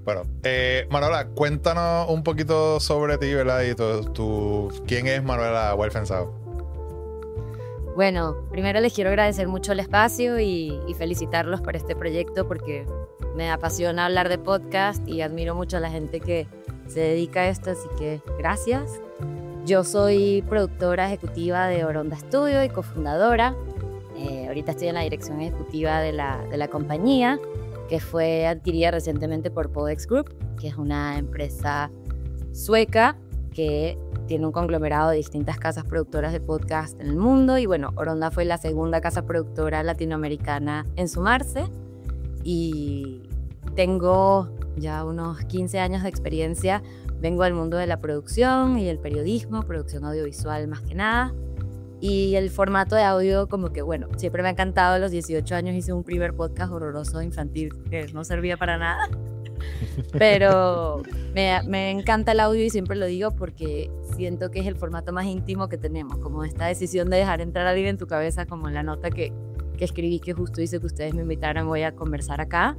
Bueno, Manuela, cuéntanos un poquito sobre ti, ¿verdad? Y ¿quién es Manuela Welfensao? Bueno, primero les quiero agradecer mucho el espacio y felicitarlos por este proyecto porque me apasiona hablar de podcast y admiro mucho a la gente que se dedica a esto, así que gracias. Yo soy productora ejecutiva de Oronda Studio y cofundadora. Ahorita estoy en la dirección ejecutiva de la compañía, que fue adquirida recientemente por Podex Group, que es una empresa sueca que tiene un conglomerado de distintas casas productoras de podcast en el mundo. Y bueno, Oronda fue la segunda casa productora latinoamericana en sumarse. Y tengo ya unos 15 años de experiencia. Vengo del mundo de la producción y el periodismo, producción audiovisual más que nada. Y el formato de audio, como que bueno, siempre me ha encantado. A los 18 años hice un primer podcast horroroso infantil que no servía para nada. Pero me encanta el audio y siempre lo digo porque siento que es el formato más íntimo que tenemos, como esta decisión de dejar entrar a alguien en tu cabeza, como en la nota que escribí, que justo hice que ustedes me invitaran, voy a conversar acá.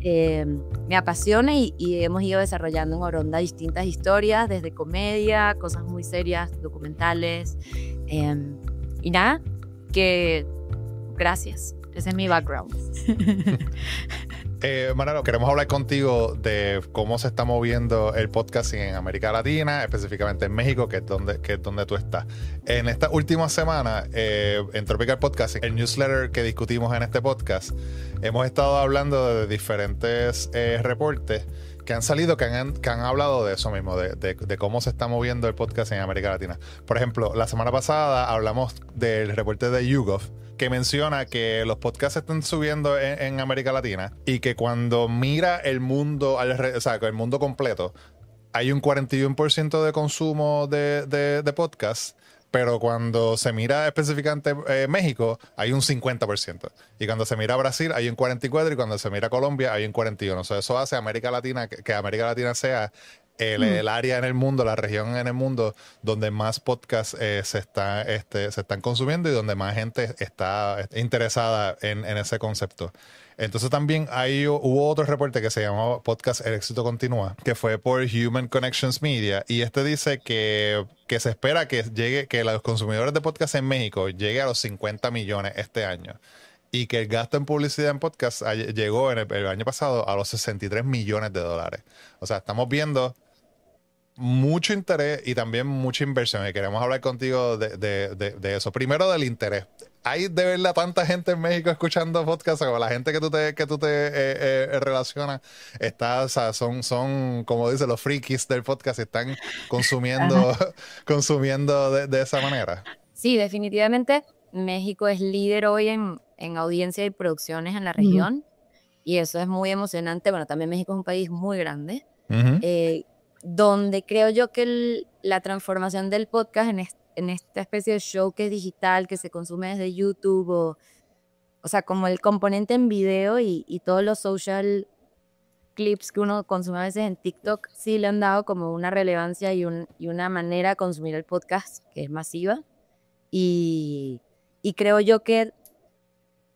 Me apasiona y hemos ido desarrollando en Oronda distintas historias, desde comedia, cosas muy serias, documentales, y nada, que gracias, ese es mi background. Manolo, queremos hablar contigo de cómo se está moviendo el podcasting en América Latina, específicamente en México, que es donde tú estás. En esta última semana, en Tropical Podcasting, el newsletter que discutimos en este podcast, hemos estado hablando de diferentes reportes que han salido, que han hablado de eso mismo, de cómo se está moviendo el podcast en América Latina. Por ejemplo, la semana pasada hablamos del reporte de YouGov, que menciona que los podcasts están subiendo en América Latina y que cuando mira el mundo, o sea, el mundo completo, hay un 41% de consumo de podcasts, pero cuando se mira específicamente México, hay un 50%. Y cuando se mira Brasil, hay un 44%, y cuando se mira Colombia, hay un 41%. O sea, eso hace América Latina, que América Latina sea el área en el mundo, la región en el mundo donde más podcasts se están consumiendo y donde más gente está interesada en ese concepto. Entonces también hubo otro reporte que se llamó Podcast El Éxito Continúa, que fue por Human Connections Media, y este dice que se espera que los consumidores de podcast en México llegue a los 50 millones este año. Y que el gasto en publicidad en podcast llegó en el año pasado a los 63 millones de dólares. O sea, estamos viendo mucho interés y también mucha inversión. Y queremos hablar contigo de eso. Primero, del interés. ¿Hay de verdad tanta gente en México escuchando podcasts? O la gente que tú te relacionas o sea, son, como dicen, los frikis del podcast, están consumiendo de esa manera. Sí, definitivamente México es líder hoy en audiencia y producciones en la región, y eso es muy emocionante. Bueno, también México es un país muy grande, donde creo yo que la transformación del podcast en esta especie de show que es digital, que se consume desde YouTube, o sea, como el componente en video y todos los social clips que uno consume a veces en TikTok, sí le han dado como una relevancia y una manera de consumir el podcast que es masiva. Y creo yo que,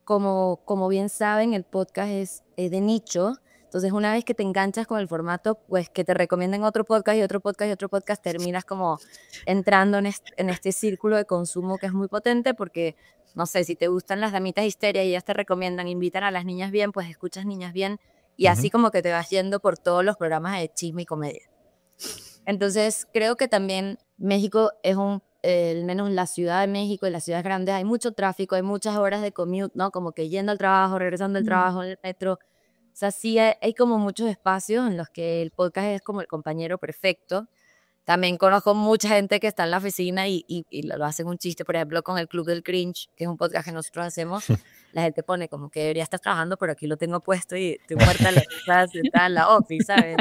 como bien saben, el podcast es de nicho. Entonces, una vez que te enganchas con el formato, pues que te recomienden otro podcast y otro podcast y otro podcast, terminas como entrando en este círculo de consumo que es muy potente porque, no sé, si te gustan las damitas histeria y ellas te recomiendan, invitan a las niñas bien, pues escuchas niñas bien y así como que te vas yendo por todos los programas de chisme y comedia. Entonces, creo que también México es al menos la Ciudad de México y las ciudades grandes, hay mucho tráfico, hay muchas horas de commute, ¿no? Como que yendo al trabajo, regresando del trabajo, en el metro. O sea, sí hay como muchos espacios en los que el podcast es como el compañero perfecto. También conozco mucha gente que está en la oficina y lo hacen un chiste, por ejemplo, con el Club del Cringe, que es un podcast que nosotros hacemos. La gente pone como que debería estar trabajando, pero aquí lo tengo puesto y estoy muerta de la risa sentada en la office, ¿sabes?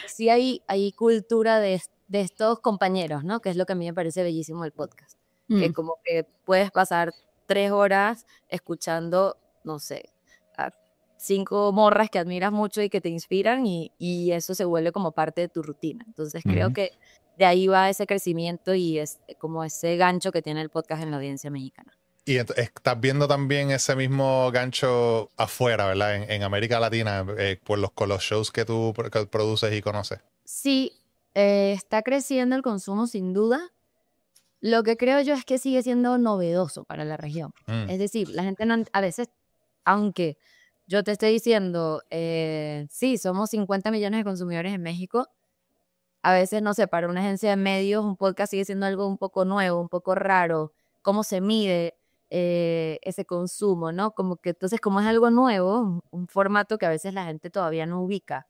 Sí hay cultura de estos compañeros, ¿no? Que es lo que a mí me parece bellísimo del podcast. Que como que puedes pasar 3 horas escuchando, no sé, a 5 morras que admiras mucho y que te inspiran y eso se vuelve como parte de tu rutina. Entonces creo que de ahí va ese crecimiento y es como ese gancho que tiene el podcast en la audiencia mexicana. Y estás viendo también ese mismo gancho afuera, ¿verdad? En América Latina, con los shows que tú que produces y conoces. Sí, está creciendo el consumo sin duda. Lo que creo yo es que sigue siendo novedoso para la región. Mm, Es decir, la gente a veces, aunque yo te estoy diciendo, sí, somos 50 millones de consumidores en México, a veces, no sé, para una agencia de medios, un podcast sigue siendo algo un poco nuevo, un poco raro. ¿Cómo se mide ese consumo, no? Como que entonces, como es algo nuevo, un formato que a veces la gente todavía no ubica.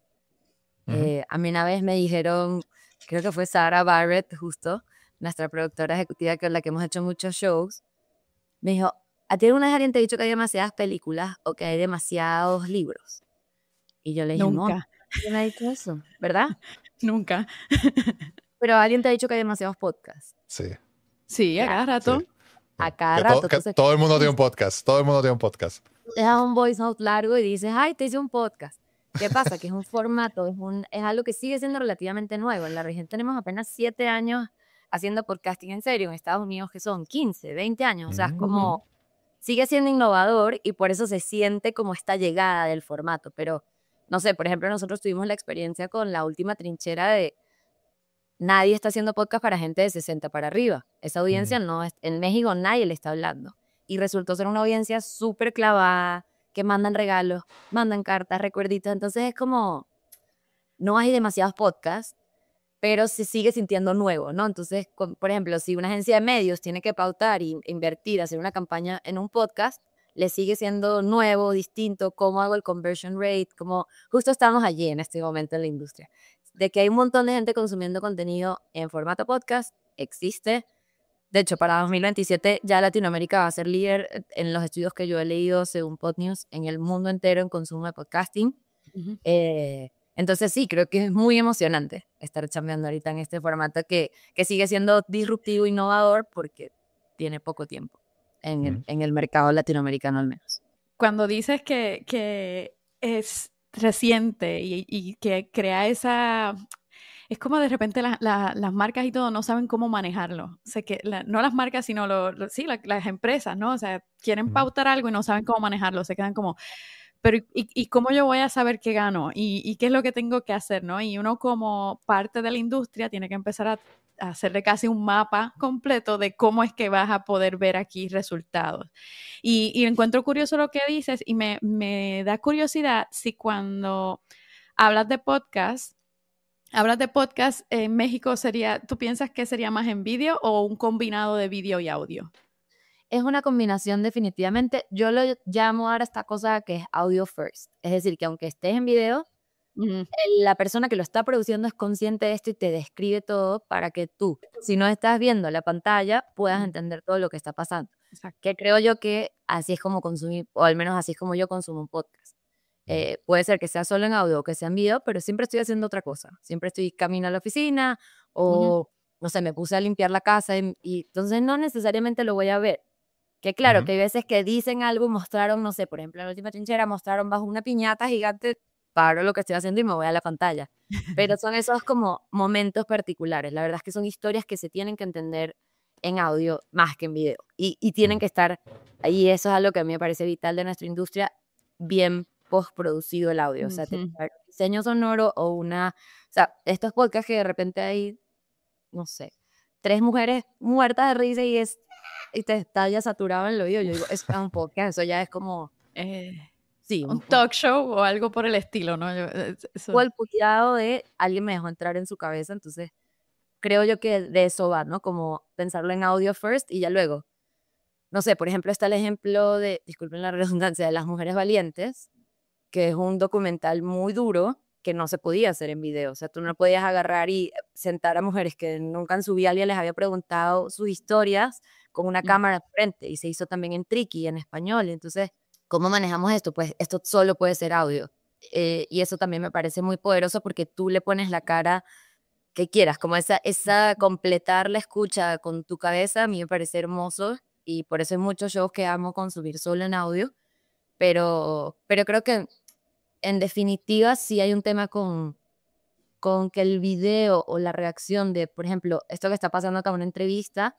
ujú. A mí una vez me dijeron, creo que fue Sarah Barrett, justo, nuestra productora ejecutiva con la que hemos hecho muchos shows, me dijo, ¿a ti alguna vez alguien te ha dicho que hay demasiadas películas o que hay demasiados libros? Y yo le dije, no, Nunca, nadie me ha dicho eso, ¿verdad? nunca. Pero alguien te ha dicho que hay demasiados podcasts. Sí, Sí, a Claro, cada sí. rato. a cada rato. Que Entonces, todo el mundo tiene un podcast. Todo el mundo tiene un podcast. dejas un voice note largo y dices, ay, te hice un podcast. ¿Qué pasa? Que es un formato, es algo que sigue siendo relativamente nuevo. En la región tenemos apenas 7 años haciendo podcasting en serio. En Estados Unidos, que son 15, 20 años. O sea, es como, sigue siendo innovador y por eso se siente como esta llegada del formato. Pero, no sé, por ejemplo, nosotros tuvimos la experiencia con La Última Trinchera de nadie está haciendo podcast para gente de 60 para arriba. Esa audiencia no es, en México nadie le está hablando. Y resultó ser una audiencia súper clavada, que mandan regalos, mandan cartas, recuerditos. Entonces es como, no hay demasiados podcasts, pero se sigue sintiendo nuevo, ¿no? Entonces, por ejemplo, si una agencia de medios tiene que pautar e invertir, hacer una campaña en un podcast, le sigue siendo nuevo, distinto, cómo hago el conversion rate, como justo estamos allí en este momento en la industria. De que hay un montón de gente consumiendo contenido en formato podcast, existe. De hecho, para 2027 ya Latinoamérica va a ser líder en los estudios que yo he leído según PodNews en el mundo entero en consumo de podcasting. Ujú. Entonces sí, creo que es muy emocionante estar chambeando ahorita en este formato que sigue siendo disruptivo, innovador, porque tiene poco tiempo en el mercado latinoamericano al menos. Cuando dices que es reciente y que crea esa... Es como de repente las marcas y todo no saben cómo manejarlo. O sea, que no las marcas, sino sí, las empresas, ¿no? O sea, quieren pautar algo y no saben cómo manejarlo. Se quedan como, pero ¿y cómo yo voy a saber qué gano? ¿Y qué es lo que tengo que hacer, no? Y uno como parte de la industria tiene que empezar a hacerle casi un mapa completo de cómo es que vas a poder ver aquí resultados. Y encuentro curioso lo que dices y me da curiosidad si cuando hablas de podcast en México ¿tú piensas que sería más en vídeo o un combinado de vídeo y audio? Es una combinación definitivamente. Yo lo llamo ahora esta cosa que es audio first. Es decir, que aunque estés en video, la persona que lo está produciendo es consciente de esto y te describe todo para que tú, si no estás viendo la pantalla, puedas entender todo lo que está pasando. Exacto. Que creo yo que así es como consumir, o al menos así es como yo consumo un podcast. Puede ser que sea solo en audio o que sea en video, pero siempre estoy haciendo otra cosa. Siempre estoy camino a la oficina o, no sé, me puse a limpiar la casa y entonces no necesariamente lo voy a ver. Que claro, que hay veces que dicen algo, mostraron, no sé, por ejemplo, en La Última Trinchera mostraron bajo una piñata gigante, paro lo que estoy haciendo y me voy a la pantalla. Pero son esos como momentos particulares. La verdad es que son historias que se tienen que entender en audio más que en video. Y tienen que estar ahí. Eso es algo que a mí me parece vital de nuestra industria, bien postproducido el audio. O sea, tiene que haber diseño sonoro o una... O sea, estos podcasts que de repente hay, no sé, 3 mujeres muertas de risa y te está ya saturado en el oído. Yo digo, es un podcast, eso ya es como... sí, un talk show o algo por el estilo, ¿no? O el cuidado de alguien me dejó entrar en su cabeza, entonces creo yo que de eso va, ¿no? Como pensarlo en audio first y ya luego. No sé, por ejemplo, está el ejemplo de, disculpen la redundancia, de Las Mujeres Valientes, que es un documental muy duro que no se podía hacer en video. O sea, tú no podías agarrar y sentar a mujeres que nunca en su vida alguien les había preguntado sus historias con una cámara frente. Y se hizo también en Triqui, en español. Entonces, ¿cómo manejamos esto? Pues esto solo puede ser audio. Y eso también me parece muy poderoso porque tú le pones la cara que quieras, como esa completar la escucha con tu cabeza, a mí me parece hermoso y por eso hay muchos shows que amo consumir solo en audio, pero creo que en definitiva sí hay un tema con que el video o la reacción de, por ejemplo, esto que está pasando acá en una entrevista,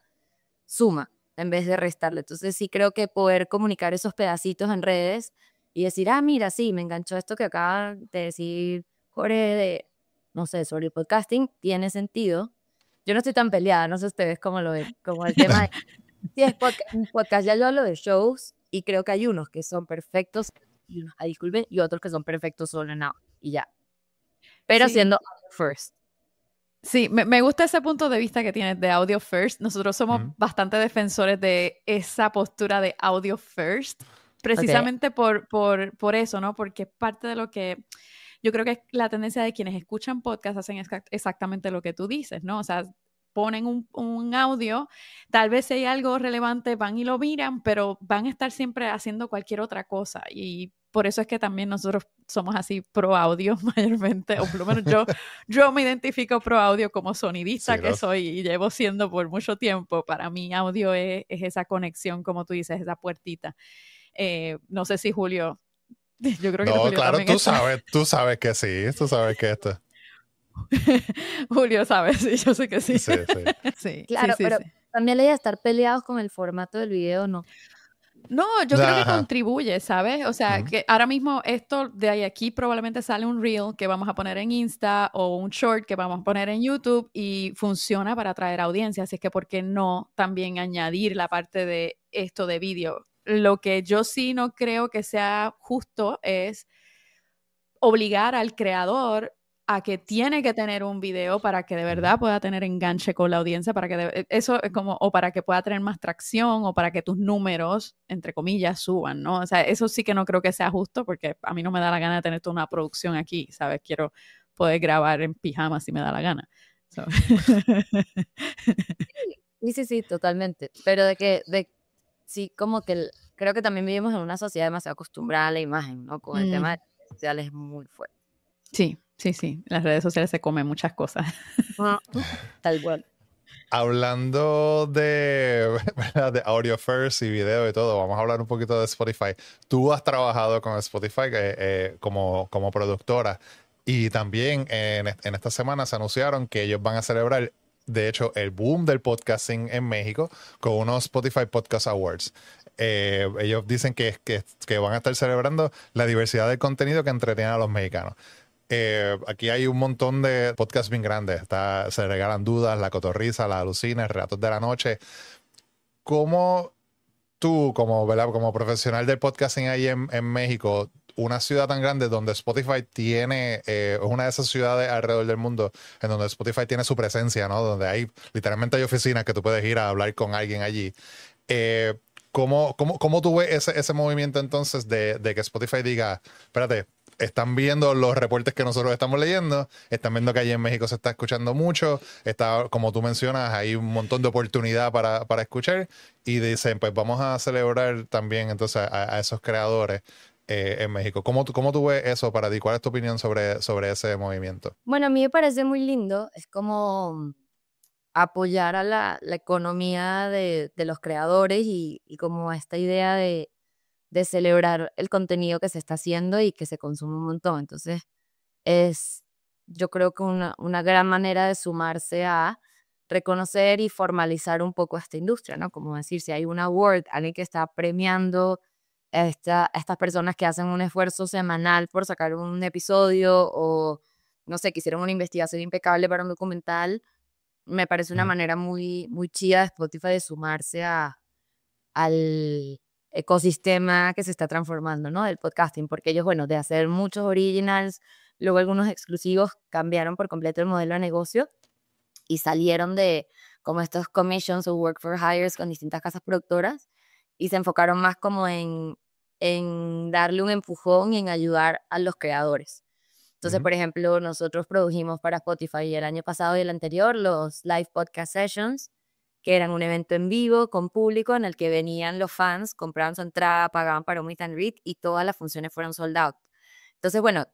suma. en vez de restarle. Entonces sí creo que poder comunicar esos pedacitos en redes y decir, mira, sí, me enganchó esto que acaba de decir Jorge de, no sé, sobre el podcasting, tiene sentido. Yo no estoy tan peleada, no sé ustedes cómo lo ven, como el tema de, si es un podcast, ya yo hablo de shows y creo que hay unos que son perfectos, y unos, disculpen, y otros que son perfectos solo en audio, y ya. Pero Sí. siendo first. Sí, me gusta ese punto de vista que tienes de audio first. Nosotros somos bastante defensores de esa postura de audio first, precisamente por eso, ¿no? Porque es parte de lo que yo creo que es la tendencia de quienes escuchan podcast hacen exactamente lo que tú dices, ¿no? O sea, ponen un audio, tal vez si hay algo relevante van y lo miran, pero van a estar siempre haciendo cualquier otra cosa y por eso es que también nosotros somos así pro audio mayormente, o por lo menos yo me identifico pro audio como sonidista que soy y llevo siendo por mucho tiempo. Para mí audio es esa conexión, como tú dices, esa puertita. No sé si Julio, yo creo que Julio claro, también tú sabes que sí, tú sabes que esto. Julio sabe, sí, yo sé que sí. Sí. Sí, claro, sí, pero sí. también le iba a estar peleados con el formato del video, ¿no? No, yo creo que contribuye, ¿sabes? O sea, que ahora mismo esto de ahí aquí probablemente sale un reel que vamos a poner en Insta o un short que vamos a poner en YouTube y funciona para atraer audiencia. Así es que, ¿por qué no también añadir la parte de esto de vídeo? Lo que yo sí no creo que sea justo es obligar al creador a que tiene que tener un video para que de verdad pueda tener enganche con la audiencia, para que eso es como, o para que pueda tener más tracción, o para que tus números, entre comillas, suban, ¿no? O sea, eso sí que no creo que sea justo, porque a mí no me da la gana de tener toda una producción aquí, ¿sabes? Quiero poder grabar en pijama si me da la gana. So. Sí, totalmente. Pero sí, como que creo que también vivimos en una sociedad demasiado acostumbrada a la imagen, ¿no? Con el tema de redes sociales es muy fuerte. Sí. Las redes sociales se comen muchas cosas. Tal cual. Hablando de audio first y video y todo, vamos a hablar un poquito de Spotify. Tú has trabajado con Spotify como productora y también en esta semana se anunciaron que ellos van a celebrar, de hecho, el boom del podcasting en México con unos Spotify Podcast Awards. Ellos dicen que van a estar celebrando la diversidad del contenido que entretiene a los mexicanos. Aquí hay un montón de podcasts bien grandes. Se regalan dudas, La Cotorrisa, La Alucina, Relatos de la Noche. ¿Cómo tú, ¿verdad? Como profesional del podcasting ahí en México, una ciudad tan grande donde Spotify tiene, es una de esas ciudades alrededor del mundo en donde Spotify tiene su presencia, ¿no? Donde literalmente hay oficinas que tú puedes ir a hablar con alguien allí. ¿Cómo tú ves ese movimiento entonces de que Spotify diga, espérate, están viendo los reportes que nosotros estamos leyendo, están viendo que allí en México se está escuchando mucho, como tú mencionas, hay un montón de oportunidad para escuchar y dicen, pues vamos a celebrar también entonces a esos creadores en México? ¿Cómo tú ves eso para ti? ¿Cuál es tu opinión sobre ese movimiento? Bueno, a mí me parece muy lindo. Es como apoyar a la economía de los creadores y como esta idea de celebrar el contenido que se está haciendo y que se consume un montón. Entonces, yo creo que una gran manera de sumarse a reconocer y formalizar un poco esta industria, ¿no? Como decir, si hay un award, alguien que está premiando a estas personas que hacen un esfuerzo semanal por sacar un episodio o, no sé, que hicieron una investigación impecable para un documental, me parece una manera muy, muy chida de Spotify de sumarse al ecosistema que se está transformando, ¿no? Del podcasting, porque ellos, bueno, de hacer muchos originals, luego algunos exclusivos, cambiaron por completo el modelo de negocio y salieron de como estos commissions o work for hires con distintas casas productoras y se enfocaron más como en darle un empujón y en ayudar a los creadores. Entonces, por ejemplo, nosotros produjimos para Spotify el año pasado y el anterior los live podcast sessions, que eran un evento en vivo con público en el que venían los fans, compraban su entrada, pagaban para un meet and greet y todas las funciones fueron sold out. Entonces, bueno,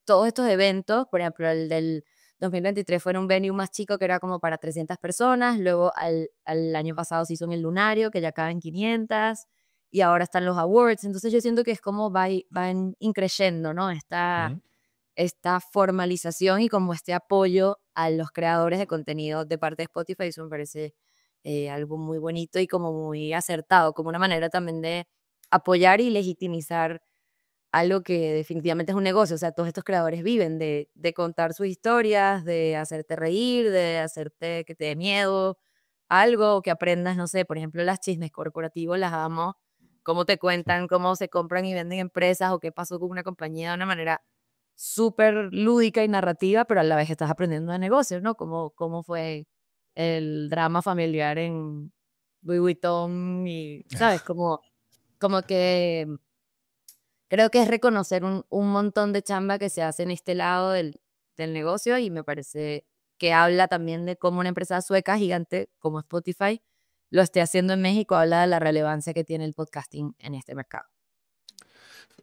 todos estos eventos, por ejemplo, el del 2023 fue en un venue más chico que era como para 300 personas, luego al año pasado se hizo en el Lunario, que ya caben 500, y ahora están los awards. Entonces yo siento que es como van increyendo, ¿no? Esta formalización y como este apoyo a los creadores de contenido de parte de Spotify, eso me parece algo muy bonito y como muy acertado, como una manera también de apoyar y legitimizar algo que definitivamente es un negocio. O sea, todos estos creadores viven de contar sus historias, de hacerte reír, de hacerte que te dé miedo, algo que aprendas, no sé, por ejemplo, las chismes corporativos, las amo, cómo te cuentan, cómo se compran y venden empresas o qué pasó con una compañía de una manera súper lúdica y narrativa, pero a la vez estás aprendiendo de negocios, ¿no? Cómo fue el drama familiar en Louis Vuitton y, ¿sabes? Como que creo que es reconocer un montón de chamba que se hace en este lado del negocio y me parece que habla también de cómo una empresa sueca gigante como Spotify lo esté haciendo en México, habla de la relevancia que tiene el podcasting en este mercado.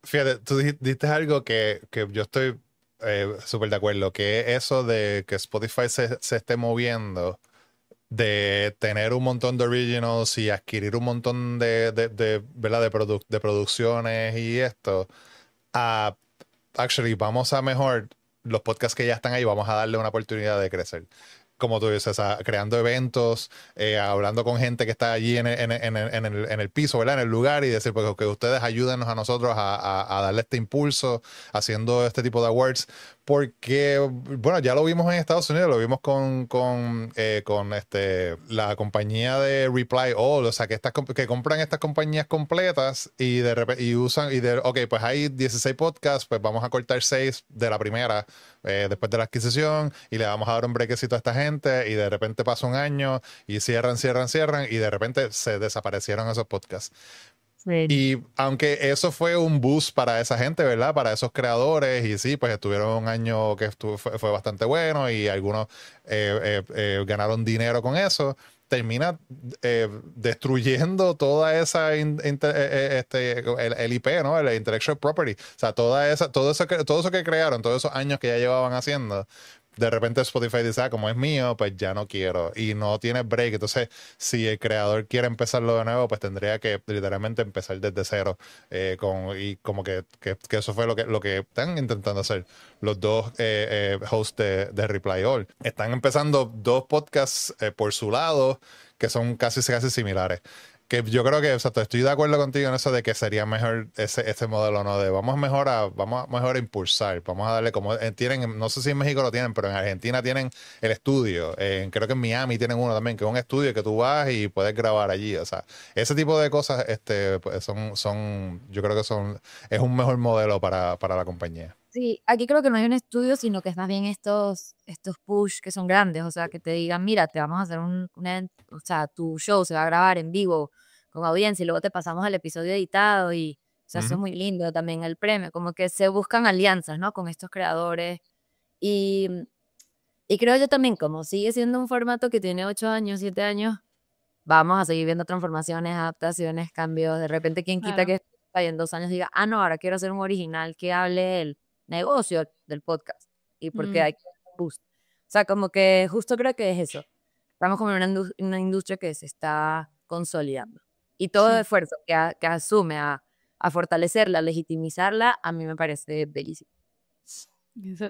Fíjate, tú dijiste algo que yo estoy súper de acuerdo, que es eso de que Spotify se esté moviendo, de tener un montón de originals y adquirir un montón ¿verdad? De producciones y esto, a, actually, vamos a mejor, los podcasts que ya están ahí, vamos a darle una oportunidad de crecer. Como tú dices, creando eventos, hablando con gente que está allí en el piso, ¿verdad? En el lugar y decir, pues que ustedes ayúdenos a nosotros a darle este impulso, haciendo este tipo de awards. Porque, bueno, ya lo vimos en Estados Unidos, lo vimos con la compañía de Reply All, o sea, que compran estas compañías completas y de repente usan, ok, pues hay 16 podcasts, pues vamos a cortar 6 de la primera después de la adquisición y le vamos a dar un brequecito a esta gente y de repente pasa un año y cierran y de repente se desaparecieron esos podcasts. Sí. Y aunque eso fue un boost para esa gente, ¿verdad? Para esos creadores, y sí, pues estuvieron un año que fue bastante bueno y algunos ganaron dinero con eso, termina destruyendo toda esa el IP, ¿no? El intellectual property. O sea, todo eso que crearon, todos esos años que ya llevaban haciendo. De repente Spotify dice, como es mío, pues ya no quiero. Y no tiene break. Entonces, si el creador quiere empezarlo de nuevo, pues tendría que literalmente empezar desde cero. Y como que eso fue lo que están intentando hacer los dos hosts de Reply All. Están empezando dos podcasts por su lado que son casi similares. Que yo creo que, o sea, estoy de acuerdo contigo en eso de que sería mejor ese modelo, ¿no? De vamos mejor a impulsar, vamos a darle como tienen, no sé si en México lo tienen, pero en Argentina tienen el estudio, creo que en Miami tienen uno también, que es un estudio que tú vas y puedes grabar allí, o sea, ese tipo de cosas, pues yo creo que es un mejor modelo para la compañía. Sí, aquí creo que no hay un estudio, sino que es más bien estos push que son grandes, o sea, que te digan, mira, te vamos a hacer o sea, tu show se va a grabar en vivo con audiencia y luego te pasamos el episodio editado y, o sea, eso es muy lindo también el premio, como que se buscan alianzas, ¿no? Con estos creadores y, y creo yo también, como sigue siendo un formato que tiene 8 años, 7 años, vamos a seguir viendo transformaciones, adaptaciones, cambios, de repente quien quita Claro. que en 2 años diga, ah, no, ahora quiero hacer un original que hable el negocio del podcast y porque hay que dar un boost. O sea, como que justo creo que es eso. Estamos como en una industria que se está consolidando. Y todo Sí. esfuerzo que asume a fortalecerla, a legitimizarla, a mí me parece bellísimo.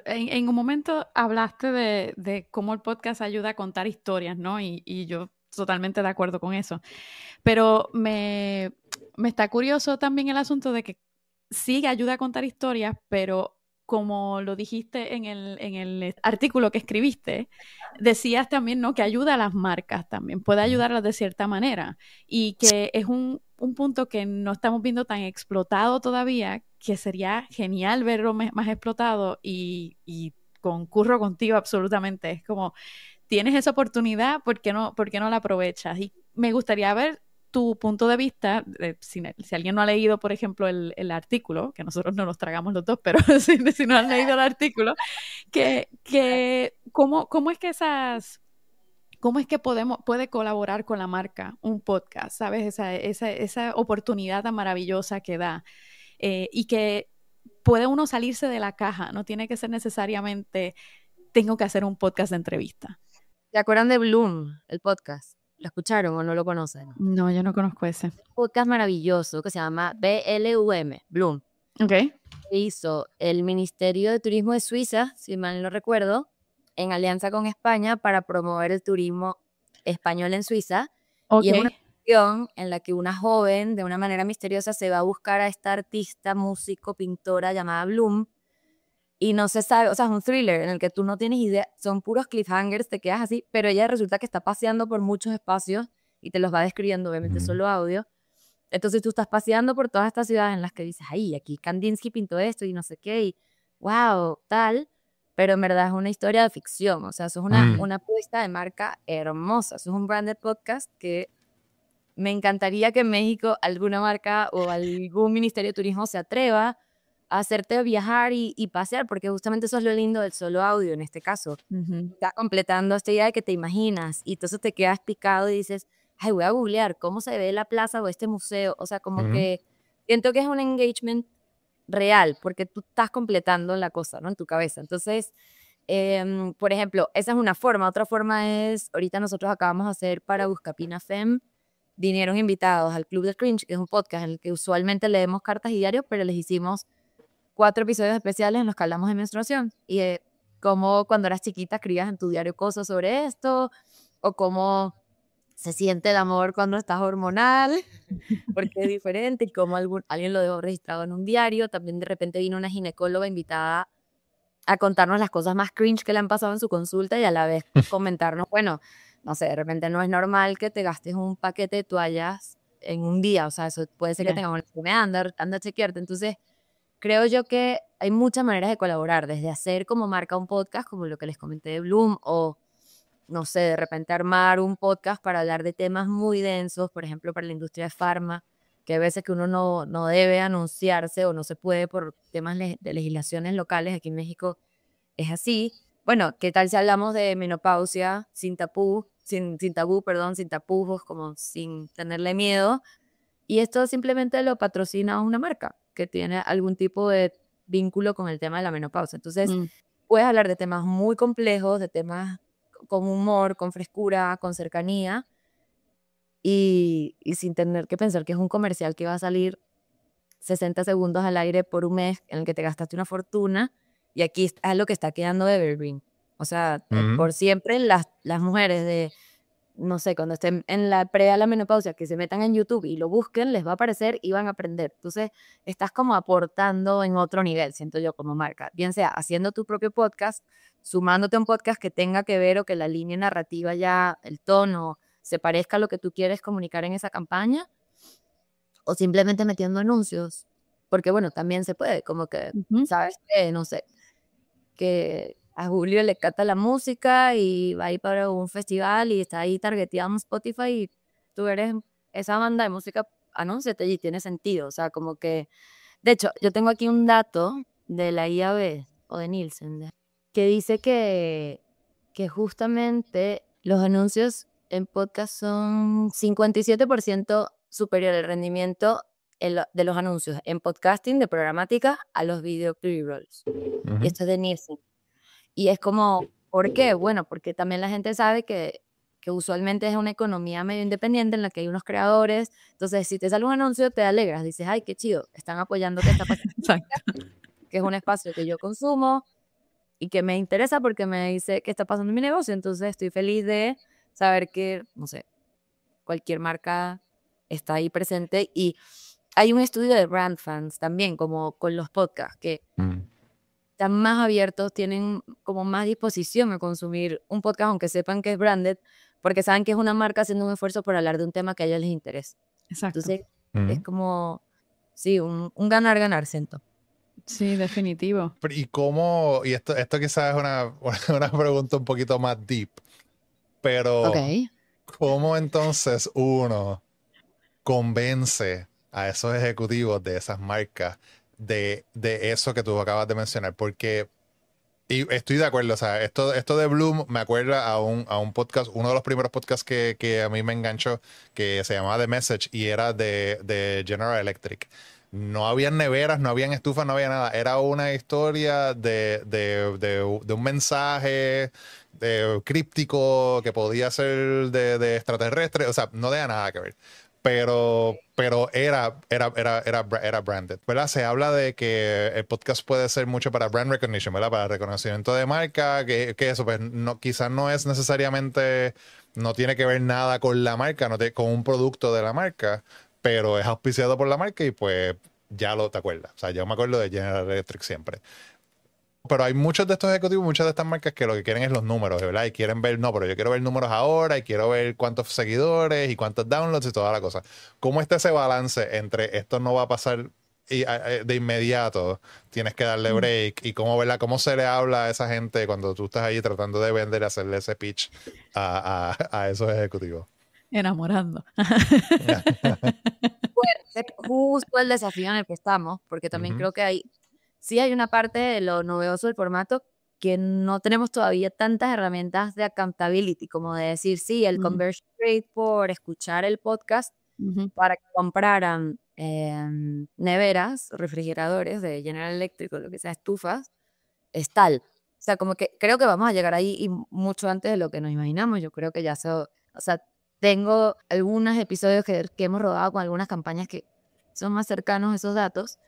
En un momento hablaste de cómo el podcast ayuda a contar historias, ¿no? Y yo totalmente de acuerdo con eso. Pero me está curioso también el asunto de que sí ayuda a contar historias, pero como lo dijiste en el artículo que escribiste, decías también, ¿no? Que ayuda a las marcas también, puede ayudarlas de cierta manera y que es un punto que no estamos viendo tan explotado todavía, que sería genial verlo más explotado y concurro contigo absolutamente. Es como, tienes esa oportunidad, ¿por qué no la aprovechas? Y me gustaría ver tu punto de vista, si alguien no ha leído, por ejemplo, el artículo, que nosotros no nos tragamos los dos, pero si no han leído el artículo, ¿cómo es que cómo es que puede colaborar con la marca un podcast, ¿sabes? Esa oportunidad tan maravillosa que da y que puede uno salirse de la caja, no tiene que ser necesariamente tengo que hacer un podcast de entrevista. ¿Se acuerdan de Bloom, el podcast? ¿Lo escucharon o no lo conocen? No, yo no conozco ese. Un podcast maravilloso que se llama BLUM, Bloom. Ok. Hizo el Ministerio de Turismo de Suiza, si mal no recuerdo, en alianza con España para promover el turismo español en Suiza Y es una Ok. canción en la que una joven, de una manera misteriosa, se va a buscar a esta artista, músico, pintora llamada Bloom, y no se sabe, o sea, es un thriller en el que tú no tienes idea, son puros cliffhangers, te quedas así, pero ella resulta que está paseando por muchos espacios y te los va describiendo, obviamente solo audio. Entonces tú estás paseando por todas estas ciudades en las que dices, ay, aquí Kandinsky pintó esto y no sé qué, y wow, tal, pero en verdad es una historia de ficción, o sea, eso es una puesta de marca hermosa, eso es un branded podcast que me encantaría que en México alguna marca o algún ministerio de turismo se atreva a hacerte viajar y pasear, porque justamente eso es lo lindo del solo audio en este caso. Ujú. Está completando esta idea de que te imaginas y entonces te quedas picado y dices, ay, voy a googlear cómo se ve la plaza o este museo. O sea, como que siento que es un engagement real, porque tú estás completando la cosa, ¿no? En tu cabeza. Entonces, por ejemplo, esa es una forma. Otra forma es, ahorita nosotros acabamos de hacer para Buscapina Fem, vinieron invitados al Club de Cringe, que es un podcast en el que usualmente leemos cartas y diarios, pero les hicimos 4 episodios especiales en los que hablamos de menstruación y de cómo cuando eras chiquita escribías en tu diario cosas sobre esto, o cómo se siente el amor cuando estás hormonal, porque es diferente, y cómo alguien lo dejó registrado en un diario. También de repente vino una ginecóloga invitada a contarnos las cosas más cringe que le han pasado en su consulta y a la vez comentarnos, bueno, no sé, de repente no es normal que te gastes un paquete de toallas en un día, o sea, eso puede ser que Ya. tengas una enfermedad, anda a chequearte. Entonces, creo yo que hay muchas maneras de colaborar, desde hacer como marca un podcast, como lo que les comenté de Bloom, o no sé, de repente armar un podcast para hablar de temas muy densos, por ejemplo, para la industria de farma, que hay veces que uno no debe anunciarse o no se puede por temas de legislaciones locales. Aquí en México es así. Bueno, ¿qué tal si hablamos de menopausia sin tabú, perdón, sin tapujos, como sin tenerle miedo? Y esto simplemente lo patrocina una marca que tiene algún tipo de vínculo con el tema de la menopausia. Entonces, Mm. puedes hablar de temas muy complejos, de temas con humor, con frescura, con cercanía, y sin tener que pensar que es un comercial que va a salir 60 segundos al aire por un mes en el que te gastaste una fortuna, y aquí es lo que está quedando evergreen. O sea, por siempre las mujeres de, no sé, cuando estén en la pre a la menopausia, que se metan en YouTube y lo busquen, les va a aparecer y van a aprender. Entonces, estás como aportando en otro nivel, siento yo, como marca. Bien sea haciendo tu propio podcast, sumándote a un podcast que tenga que ver o que la línea narrativa ya, el tono, se parezca a lo que tú quieres comunicar en esa campaña, o simplemente metiendo anuncios. Porque bueno, también se puede, como que, Ujú. ¿sabes qué? No sé, que a Julio le canta la música y va a ir para un festival y está ahí targeteado en Spotify y tú eres esa banda de música, anúnciate y tiene sentido. O sea, como que, de hecho, yo tengo aquí un dato de la IAB o de Nielsen que dice que justamente los anuncios en podcast son 57% superior el rendimiento de los anuncios en podcasting de programática a los video pre-rolls. Y esto es de Nielsen. Y es como, ¿por qué? Bueno, porque también la gente sabe que usualmente es una economía medio independiente en la que hay unos creadores. Entonces, si te sale un anuncio, te alegras. Dices, ay, qué chido, están apoyando que está pasando, Exacto. que es un espacio que yo consumo y que me interesa porque me dice qué está pasando en mi negocio. Entonces, estoy feliz de saber que, no sé, cualquier marca está ahí presente. Y hay un estudio de brand fans también, como con los podcasts, que están más abiertos, tienen como más disposición a consumir un podcast, aunque sepan que es branded, porque saben que es una marca haciendo un esfuerzo por hablar de un tema que a ellos les interesa. Exacto. Entonces, es como, sí, un ganar-ganar, siento. Sí, definitivo. ¿Y cómo? Y esto quizás es una pregunta un poquito más deep, pero Ok. ¿cómo entonces uno convence a esos ejecutivos de esas marcas de eso que tú acabas de mencionar? Porque, y estoy de acuerdo, o sea, esto de Bloom me acuerda a un podcast, uno de los primeros podcasts que a mí me enganchó, que se llamaba The Message y era de General Electric. No habían neveras, no habían estufas, no había nada. Era una historia de un mensaje críptico que podía ser de extraterrestre. O sea, no tenía nada que ver. Pero era branded, ¿verdad? Se habla de que el podcast puede ser mucho para brand recognition, ¿verdad? Para reconocimiento de marca, que eso, pues, no, quizás no es necesariamente no tiene que ver nada con la marca, no con un producto de la marca, pero es auspiciado por la marca y pues ya te acuerdas. O sea, yo me acuerdo de General Electric siempre. Pero hay muchos de estos ejecutivos, muchas de estas marcas que lo que quieren es los números, ¿verdad? Y quieren ver, no, pero yo quiero ver números ahora y quiero ver cuántos seguidores y cuántos downloads y toda la cosa. ¿Cómo está ese balance entre esto no va a pasar de inmediato, tienes que darle break? Y cómo, ¿verdad? ¿Cómo se le habla a esa gente cuando tú estás ahí tratando de vender y hacerle ese pitch a esos ejecutivos? Enamorando. Pues, justo el desafío en el que estamos, porque también creo que sí hay una parte de lo novedoso del formato que no tenemos todavía tantas herramientas de accountability, como de decir, sí, el conversion rate por escuchar el podcast para que compraran neveras, refrigeradores de General Electric o lo que sea, estufas, es tal. O sea, como que creo que vamos a llegar ahí y mucho antes de lo que nos imaginamos. Yo creo que ya o sea, tengo algunos episodios que hemos rodado con algunas campañas que son más cercanos a esos datos,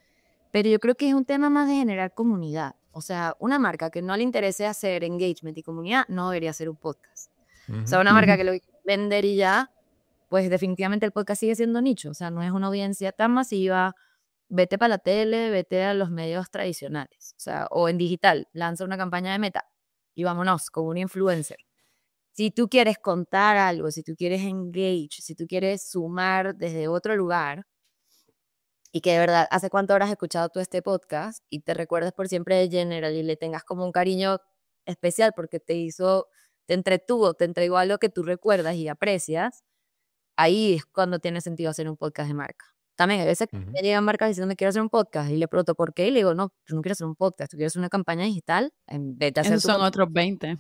pero yo creo que es un tema más de generar comunidad. O sea, una marca que no le interese hacer engagement y comunidad no debería hacer un podcast. O sea, una marca que lo quiere vender y ya, pues definitivamente el podcast sigue siendo nicho. O sea, no es una audiencia tan masiva. Vete para la tele, vete a los medios tradicionales. O sea, o en digital, lanza una campaña de Meta y vámonos, con un influencer. Si tú quieres contar algo, si tú quieres engage, si tú quieres sumar desde otro lugar, y que de verdad, ¿hace cuánto habrás escuchado tú este podcast? Y te recuerdas por siempre de General y le tengas como un cariño especial porque te entretuvo, te entregó algo que tú recuerdas y aprecias. Ahí es cuando tiene sentido hacer un podcast de marca. También a veces me llegan marcas diciendo me quiero hacer un podcast y le pregunto ¿por qué? Y le digo, no, tú no quieres hacer un podcast, tú quieres hacer una campaña digital en vez de hacer Esos son otros 20.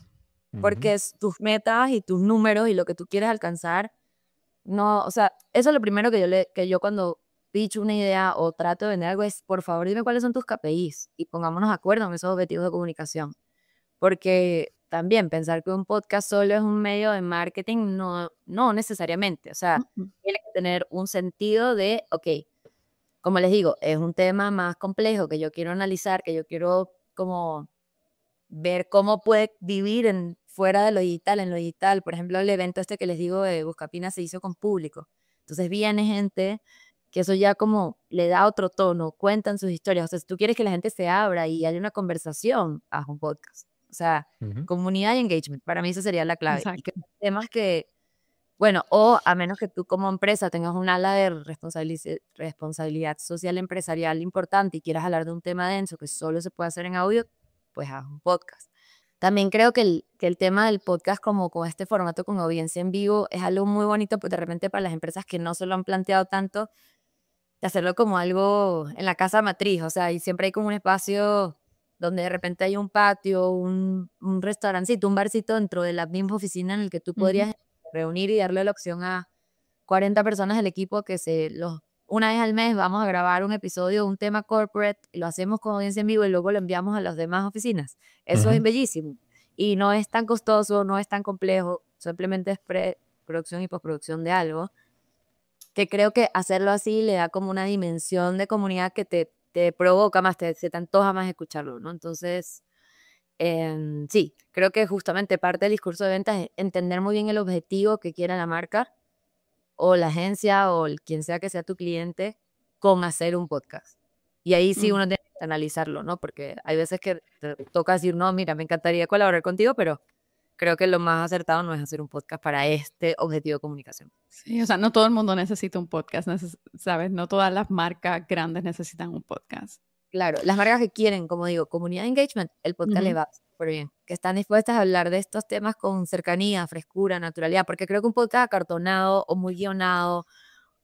Porque es tus metas y tus números y lo que tú quieres alcanzar. No, o sea, eso es lo primero que yo cuando pitch una idea o trato de vender algo es, por favor, dime cuáles son tus KPIs y pongámonos de acuerdo en esos objetivos de comunicación. Porque también pensar que un podcast solo es un medio de marketing, no necesariamente. O sea, tiene que tener un sentido de, ok, como les digo, es un tema más complejo que yo quiero analizar, que yo quiero como ver cómo puede vivir fuera de lo digital, en lo digital. Por ejemplo, el evento este que les digo de Buscapina se hizo con público. Entonces viene gente que eso ya como le da otro tono, cuentan sus historias. O sea, si tú quieres que la gente se abra y haya una conversación, haz un podcast. O sea, comunidad y engagement. Para mí eso sería la clave. Exacto. Y que temas que, bueno, o a menos que tú como empresa tengas un ala de responsabilidad social empresarial importante y quieras hablar de un tema denso que solo se puede hacer en audio, pues haz un podcast. También creo que el tema del podcast como con este formato con audiencia en vivo es algo muy bonito, pues de repente para las empresas que no se lo han planteado tanto, de hacerlo como algo en la casa matriz, o sea, y siempre hay como un espacio donde de repente hay un patio, un restaurancito, un barcito dentro de la misma oficina en el que tú podrías reunir y darle la opción a 40 personas del equipo que una vez al mes vamos a grabar un episodio, un tema corporate, y lo hacemos con audiencia en vivo y luego lo enviamos a las demás oficinas. Eso es bellísimo. Y no es tan costoso, no es tan complejo, simplemente es preproducción y postproducción de algo, que creo que hacerlo así le da como una dimensión de comunidad que te provoca más, se te antoja más escucharlo, ¿no? Entonces, sí, creo que justamente parte del discurso de ventas es entender muy bien el objetivo que quiera la marca o la agencia o quien sea que sea tu cliente con hacer un podcast. Y ahí sí uno tiene que analizarlo, ¿no? Porque hay veces que te toca decir, no, mira, me encantaría colaborar contigo, pero creo que lo más acertado no es hacer un podcast para este objetivo de comunicación. Sí, o sea, no todo el mundo necesita un podcast, ¿sabes? No todas las marcas grandes necesitan un podcast. Claro, las marcas que quieren, como digo, comunidad de engagement, el podcast les va súper bien. Que están dispuestas a hablar de estos temas con cercanía, frescura, naturalidad, porque creo que un podcast acartonado o muy guionado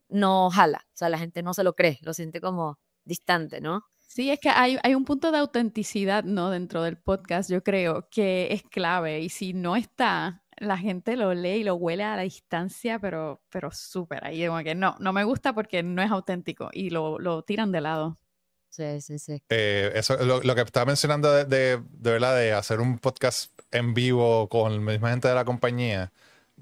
no jala. O sea, la gente no se lo cree, lo siente como distante, ¿no? Sí, es que hay un punto de autenticidad, ¿no? Dentro del podcast, yo creo que es clave. Y si no está, la gente lo lee y lo huele a la distancia, pero súper. Ahí como que no me gusta porque no es auténtico y lo tiran de lado. Sí, sí, sí. Eso, lo que estaba mencionando de verdad, de hacer un podcast en vivo con la misma gente de la compañía,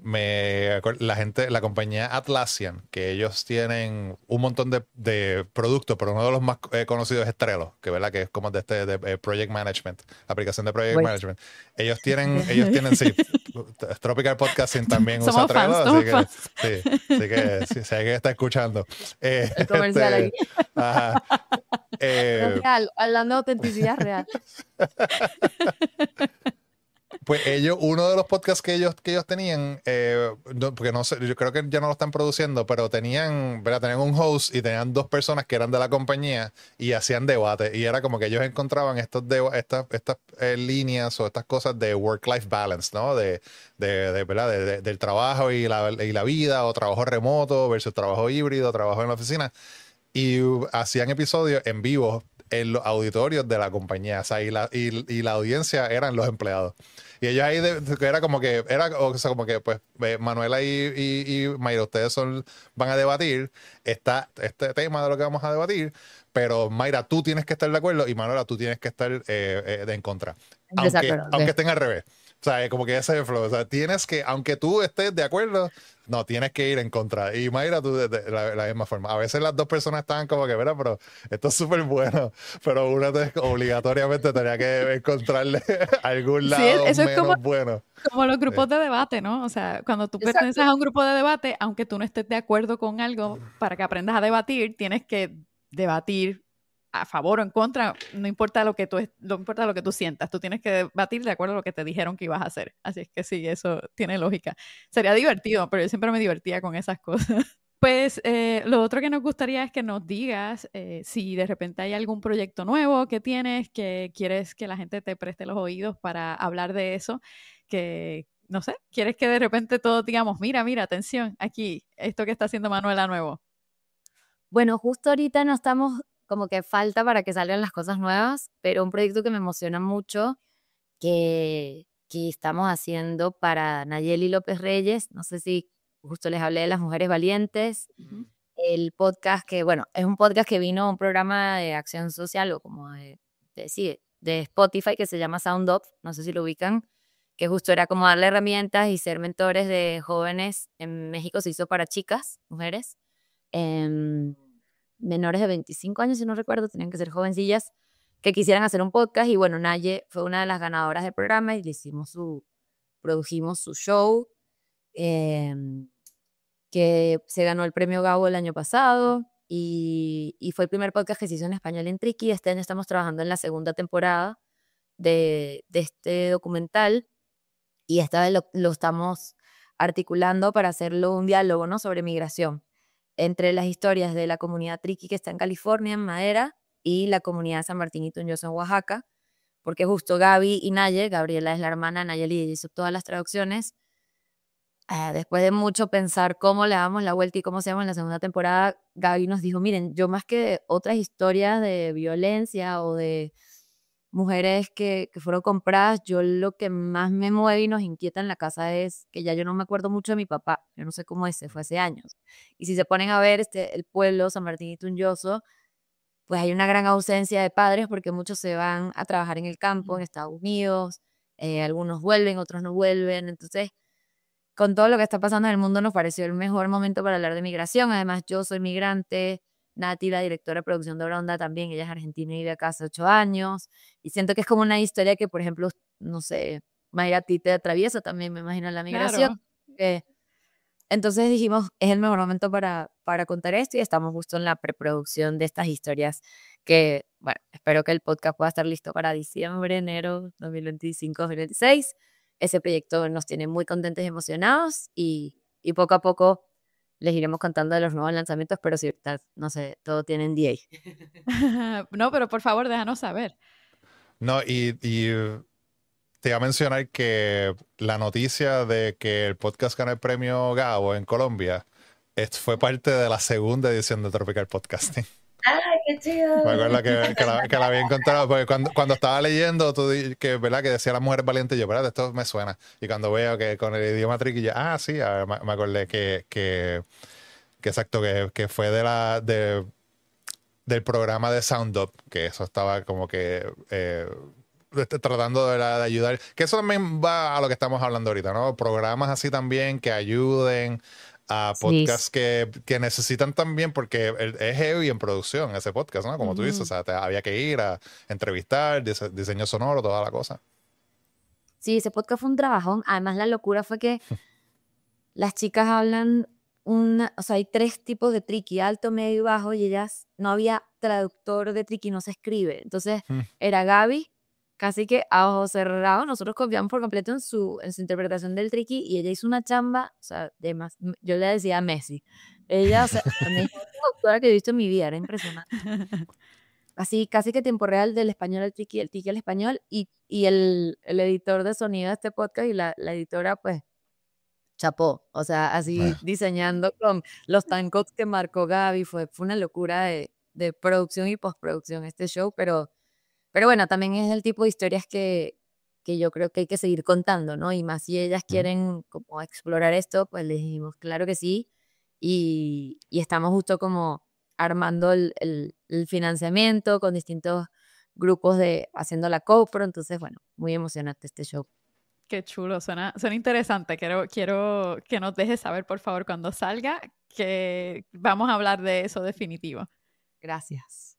la compañía Atlassian, que ellos tienen un montón de productos, pero uno de los más conocidos es Trello, que verdad que es como de Project Management, aplicación de Project Management. Ellos tienen, sí, Tropical Podcasting también usa Trello, así que sí, sé que está escuchando. El comercial aquí. Ajá. Real, hablando de autenticidad real. Pues uno de los podcasts que ellos tenían, porque no sé, yo creo que ya no lo están produciendo, pero tenían un host y tenían dos personas que eran de la compañía y hacían debate. Y era como que ellos encontraban estas líneas o estas cosas de work-life balance, ¿no? ¿Verdad? Del trabajo y la vida, o trabajo remoto versus trabajo híbrido, trabajo en la oficina. Y hacían episodios en vivo en los auditorios de la compañía, o sea, y la audiencia eran los empleados. Y ellos ahí era como que, pues, Manuela y Mayra, ustedes van a debatir este tema de lo que vamos a debatir, pero Mayra, tú tienes que estar de acuerdo y Manuela, tú tienes que estar en contra. Aunque estén al revés. O sea, como que ese es el flow. O sea, tienes que, aunque tú estés de acuerdo, no, tienes que ir en contra. Y Mayra, tú de la misma forma. A veces las dos personas estaban como que, mira, pero esto es súper bueno. Pero una obligatoriamente tenía que encontrarle algún lado eso menos es como, bueno. Como los grupos de debate, ¿no? O sea, cuando tú perteneces a un grupo de debate, aunque tú no estés de acuerdo con algo, para que aprendas a debatir, tienes que debatir a favor o en contra, no importa lo que tú sientas, tú tienes que debatir de acuerdo a lo que te dijeron que ibas a hacer. Así es que sí, eso tiene lógica. Sería divertido, pero yo siempre me divertía con esas cosas. Pues lo otro que nos gustaría es que nos digas si de repente hay algún proyecto nuevo que tienes, que quieres que la gente te preste los oídos para hablar de eso, que, no sé, quieres que de repente todos digamos, mira, atención, aquí, esto que está haciendo Manuela nuevo. Bueno, justo ahorita no estamos, como que falta para que salgan las cosas nuevas, pero un proyecto que me emociona mucho, que estamos haciendo para Nayeli López Reyes, no sé si justo les hablé de las mujeres valientes, el podcast que, bueno, es un podcast que vino a un programa de acción social o como de Spotify que se llama Sound Up, no sé si lo ubican, que justo era como darle herramientas y ser mentores de jóvenes. En México se hizo para chicas, mujeres, menores de 25 años, si no recuerdo, tenían que ser jovencillas que quisieran hacer un podcast. Y bueno, Naye fue una de las ganadoras del programa y le produjimos su show, que se ganó el premio Gabo el año pasado y fue el primer podcast que se hizo en español en Triki. Este año estamos trabajando en la segunda temporada de este documental y esta vez lo estamos articulando para hacerlo un diálogo, ¿no?, sobre migración entre las historias de la comunidad Triqui que está en California, en Madera, y la comunidad de San Martín y Tunjoso en Oaxaca, porque justo Gaby y Naye, Gabriela es la hermana, Nayeli hizo todas las traducciones. Después de mucho pensar cómo le damos la vuelta y cómo se llama en la segunda temporada, Gaby nos dijo, miren, yo más que otras historias de violencia o de mujeres que fueron compradas, yo lo que más me mueve y nos inquieta en la casa es que ya yo no me acuerdo mucho de mi papá, yo no sé cómo fue hace años. Y si se ponen a ver el pueblo San Martín y Tunjoso, pues hay una gran ausencia de padres porque muchos se van a trabajar en el campo, en Estados Unidos, algunos vuelven, otros no vuelven. Entonces, con todo lo que está pasando en el mundo, nos pareció el mejor momento para hablar de migración. Además, yo soy migrante, Nati, la directora de producción de Bronda, también, ella es argentina y vive acá hace 8 años. Y siento que es como una historia que, por ejemplo, no sé, Mayra, a ti te atraviesa también, me imagino, la migración. Claro. Entonces dijimos, es el mejor momento para contar esto y estamos justo en la preproducción de estas historias que, bueno, espero que el podcast pueda estar listo para diciembre, enero 2025-2026. Ese proyecto nos tiene muy contentos y emocionados y poco a poco les iremos contando de los nuevos lanzamientos, pero si ahorita, no sé, todo tiene NDA. No, pero por favor, déjanos saber. No, y te iba a mencionar que la noticia de que el podcast ganó el premio Gabo en Colombia fue parte de la segunda edición de Tropical Podcasting. ¡Ay, qué chido! Me acuerdo que la había encontrado, porque cuando estaba leyendo, que, ¿verdad?, que decía las mujeres valientes, yo, ¿verdad?, esto me suena. Y cuando veo que con el idioma triqui, yo, sí, me acordé que exacto, que fue del programa de Sound Up, que eso estaba como que tratando de ayudar. Que eso también va a lo que estamos hablando ahorita, ¿no? Programas así también que ayuden a podcasts que necesitan también, porque es heavy en producción ese podcast, ¿no? Como tú dices, o sea, había que ir a entrevistar, diseño sonoro, toda la cosa. Sí, ese podcast fue un trabajón. Además, la locura fue que las chicas hablan o sea, hay 3 tipos de triqui, alto, medio y bajo, y ellas, no había traductor de triqui, no se escribe. Entonces, era Gaby, casi que a ojos cerrados, nosotros confiamos por completo en su interpretación del triqui, y ella hizo una chamba, o sea, de más, yo le decía a Messi. Ella, o sea, la mejor traductora que he visto en mi vida, era impresionante. Así, casi que tiempo real del español al triqui, el triqui al español, y el editor de sonido de este podcast y la editora, pues, chapó, o sea, así diseñando con los timecodes que marcó Gaby, fue una locura de producción y postproducción este show, pero bueno, también es el tipo de historias que yo creo que hay que seguir contando, ¿no? Y más si ellas quieren como explorar esto, pues les dijimos, claro que sí, y estamos justo como armando el financiamiento con distintos grupos haciendo la copro, entonces, bueno, muy emocionante este show. Qué chulo, suena interesante. Quiero que nos dejes saber, por favor, cuando salga, que vamos a hablar de eso definitivo. Gracias.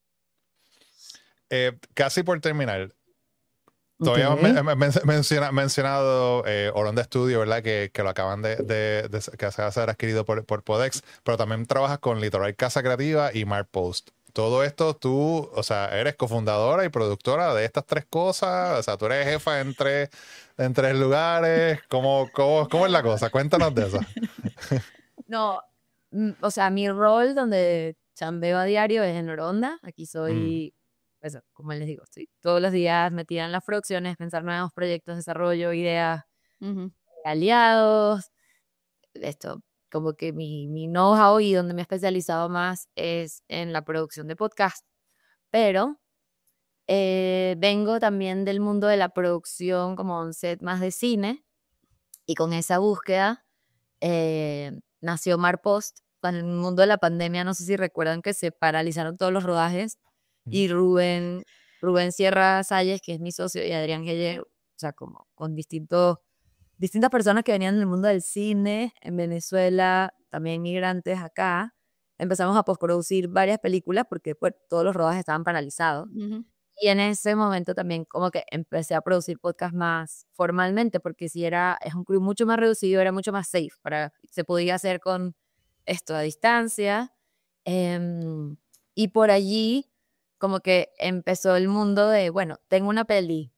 Casi por terminar, todavía hemos mencionado Oronda Studio, ¿verdad? Que lo acaban que se va a ser adquirido por Podex, pero también trabajas con Litoral Casa Creativa y Marpost. Todo esto tú, o sea, eres cofundadora y productora de estas 3 cosas, o sea, tú eres jefa en 3 lugares. ¿Cómo es la cosa? Cuéntanos de eso. No, o sea, mi rol donde chambeo a diario es en Oronda. Aquí soy, pues, como les digo, estoy todos los días metida en las producciones, pensar nuevos proyectos, desarrollo, ideas, aliados. Esto, como que mi know-how y donde me he especializado más es en la producción de podcast. Pero vengo también del mundo de la producción como un set más de cine, y con esa búsqueda nació Marpost. En el mundo de la pandemia, no sé si recuerdan que se paralizaron todos los rodajes, y Rubén Sierra Salles, que es mi socio, y Adrián Gelle, o sea, como con distintas personas que venían del mundo del cine en Venezuela, también migrantes acá, empezamos a postproducir varias películas porque pues, todos los rodajes estaban paralizados. Y en ese momento también como que empecé a producir podcast más formalmente, porque si es un crew mucho más reducido, era mucho más safe, se podía hacer con esto a distancia. Y por allí como que empezó el mundo de, bueno, tengo una peli,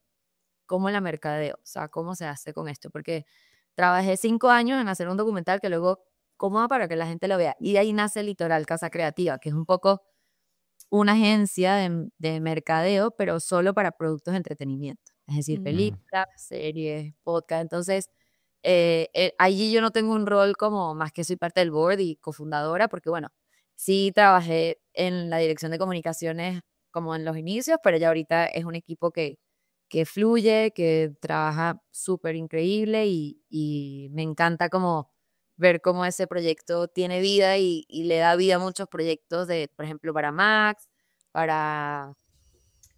¿cómo la mercadeo? O sea, ¿cómo se hace con esto? Porque trabajé 5 años en hacer un documental que luego, ¿cómo va para que la gente lo vea? Y de ahí nace Litoral Casa Creativa, que es un poco una agencia de mercadeo, pero solo para productos de entretenimiento. Es decir, películas, series, podcast. Entonces, allí yo no tengo un rol como más que soy parte del board y cofundadora, porque bueno, sí trabajé en la dirección de comunicaciones como en los inicios, pero ya ahorita es un equipo que fluye, que trabaja súper increíble, y me encanta como ver cómo ese proyecto tiene vida y le da vida a muchos proyectos por ejemplo, para Max, para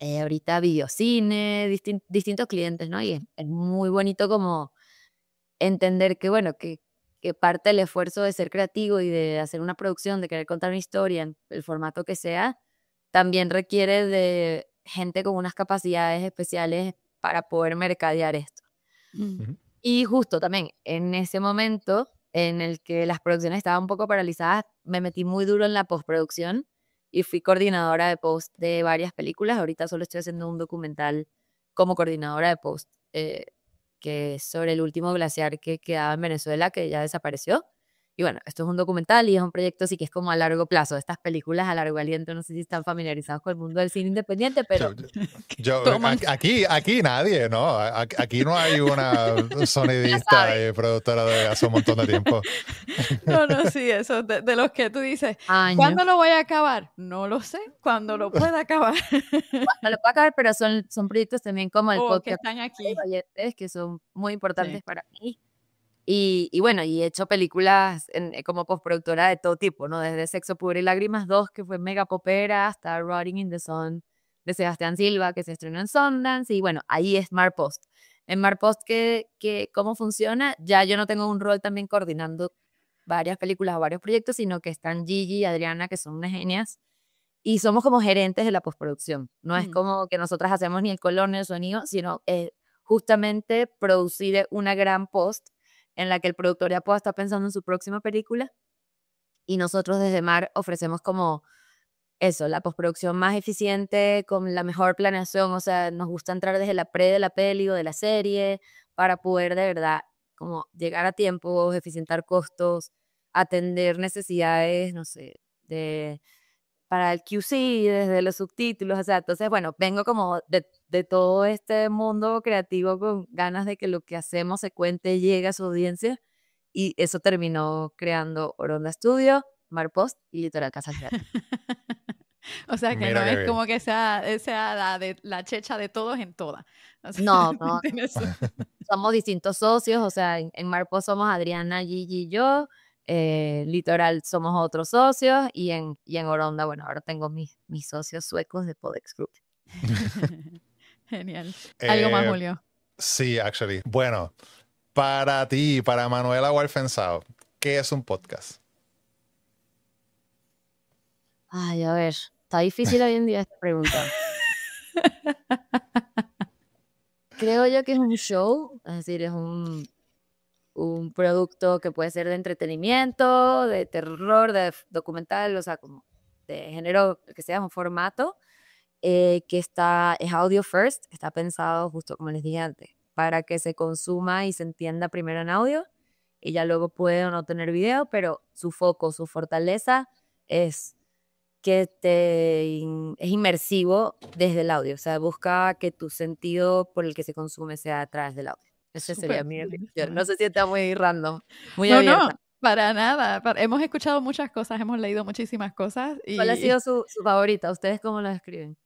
ahorita Videocine, distintos clientes, ¿no? Y es muy bonito como entender que, bueno, que parte del esfuerzo de ser creativo y de hacer una producción, de querer contar una historia en el formato que sea, también requiere de gente con unas capacidades especiales para poder mercadear esto. Y justo también en ese momento en el que las producciones estaban un poco paralizadas, me metí muy duro en la postproducción y fui coordinadora de post de varias películas. Ahorita solo estoy haciendo un documental como coordinadora de post, que es sobre el último glaciar que quedaba en Venezuela, que ya desapareció. Y bueno, esto es un documental y es un proyecto así que es como a largo plazo. Estas películas a largo aliento, no sé si están familiarizados con el mundo del cine independiente, pero... Aquí nadie, ¿no? Aquí no hay una sonidista y productora de hace un montón de tiempo. No, sí, eso de los que tú dices. ¿Cuándo lo voy a acabar? No lo sé. ¿Cuándo lo pueda acabar? Cuando lo pueda acabar, pero son proyectos también como el podcast que están aquí. Que son muy importantes para mí. Y bueno, y he hecho películas como postproductora de todo tipo, ¿no? Desde Sexo, Pudor y Lágrimas 2, que fue mega popera, hasta Rotting in the Sun de Sebastián Silva, que se estrenó en Sundance, y bueno, ahí es Marpost. En Marpost, ¿cómo funciona? Ya yo no tengo un rol también coordinando varias películas o varios proyectos, sino que están Gigi y Adriana, que son unas genias, y somos como gerentes de la postproducción. No es como que nosotras hacemos ni el color ni el sonido, sino justamente producir una gran post en la que el productor ya pueda estar pensando en su próxima película, y nosotros desde Mar ofrecemos como eso, la postproducción más eficiente, con la mejor planeación. O sea, nos gusta entrar desde la de la peli o de la serie para poder de verdad como llegar a tiempo, eficientar costos, atender necesidades, no sé, para el QC, desde los subtítulos. O sea, entonces, bueno, vengo como de todo este mundo creativo con ganas de que lo que hacemos se cuente y llegue a su audiencia, y eso terminó creando Oronda Studio, Marpost y Litoral Casas Reales. O sea, que Mira no qué es bien. como que sea la checha de todos en todas. O sea, No, no, ¿tienes? somos distintos socios. O sea, en Marpost somos Adriana, Gigi y yo. Litoral somos otros socios, y en Oronda, bueno, ahora tengo mis socios suecos de Podex Group. Genial. ¿Algo más, Eh, Julio? sí, actually. Bueno, para ti, para Manuela Walfensao, ¿qué es un podcast? Ay, a ver, está difícil hoy en día esta pregunta. Creo yo que es un show, es decir, es un producto que puede ser de entretenimiento, de terror, de documental, o sea, como de género, que sea un formato, que es audio first, está pensado, justo como les dije antes, para que se consuma y se entienda primero en audio, y ya luego puede o no tener video, pero su foco, su fortaleza es que es inmersivo desde el audio. O sea, busca que tu sentido por el que se consume sea a través del audio. Ese sería Súper mi bien, definición. No sé si está muy random, muy No, abierta. para nada. Hemos escuchado muchas cosas, hemos leído muchísimas cosas ¿Cuál ha y sido su favorita? ¿Ustedes cómo la describen?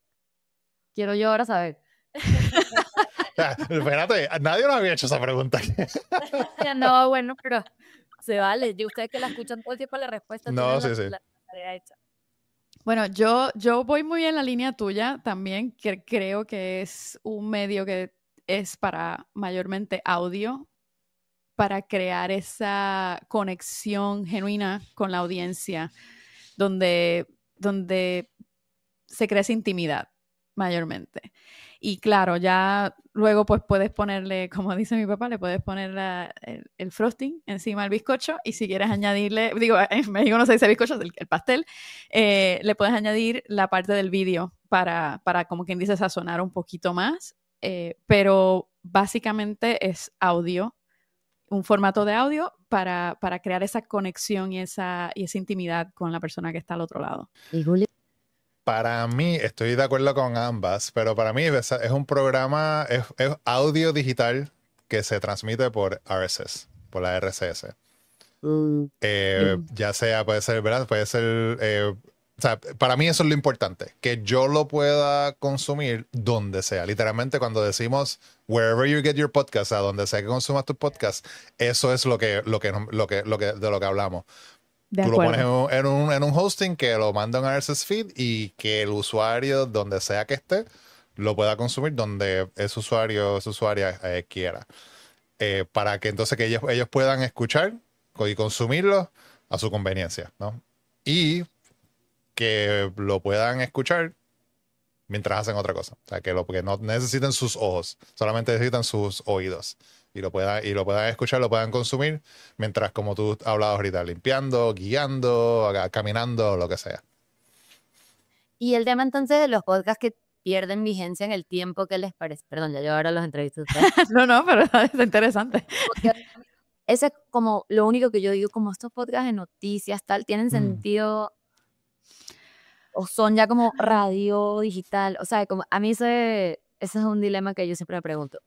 Quiero yo ahora saber. Espérate, nadie nos había hecho esa pregunta. No, bueno, pero se vale. Y ustedes que la escuchan todo el tiempo, la respuesta No, tienen sí. la tarea hecha. bueno, yo voy muy en la línea tuya también, que creo que es un medio que es para mayormente audio, para crear esa conexión genuina con la audiencia, donde se crea esa intimidad mayormente. Y claro, ya luego pues puedes ponerle, como dice mi papá, le puedes poner el frosting encima del bizcocho, y si quieres añadirle, digo, en México no se dice bizcocho, el pastel, le puedes añadir la parte del vídeo para como quien dice sazonar un poquito más, pero básicamente es audio, un formato de audio para crear esa conexión y esa intimidad con la persona que está al otro lado. ¿Y Julio? Para mí, estoy de acuerdo con ambas, pero para mí es un programa, es audio digital que se transmite por RSS, por la RCS. Ya sea, puede ser, ¿verdad? Puede ser, o sea, para mí eso es lo importante, que yo lo pueda consumir donde sea. Literalmente cuando decimos wherever you get your podcast, a donde sea que consumas tu podcast, eso es de lo que hablamos. De Tú lo pones acuerdo. en un hosting que lo manda en RSS feed, y que el usuario, donde sea que esté, lo pueda consumir donde ese usuario, esa usuaria quiera. Para que entonces que ellos puedan escuchar y consumirlo a su conveniencia, ¿no? Y que lo puedan escuchar mientras hacen otra cosa. O sea, que no necesiten sus ojos, solamente necesitan sus oídos. Y lo puedan escuchar, lo puedan consumir mientras, como tú hablabas ahorita, limpiando, guiando, caminando, lo que sea. Y el tema entonces de los podcasts que pierden vigencia en el tiempo, ¿qué les parece? Perdón, ya yo ahora los entrevisto a ustedes. No, pero es interesante. Porque ese es como lo único que yo digo, como estos podcasts de noticias, tal, tienen sentido o son ya como radio digital. O sea, como a mí ese es un dilema que yo siempre me pregunto.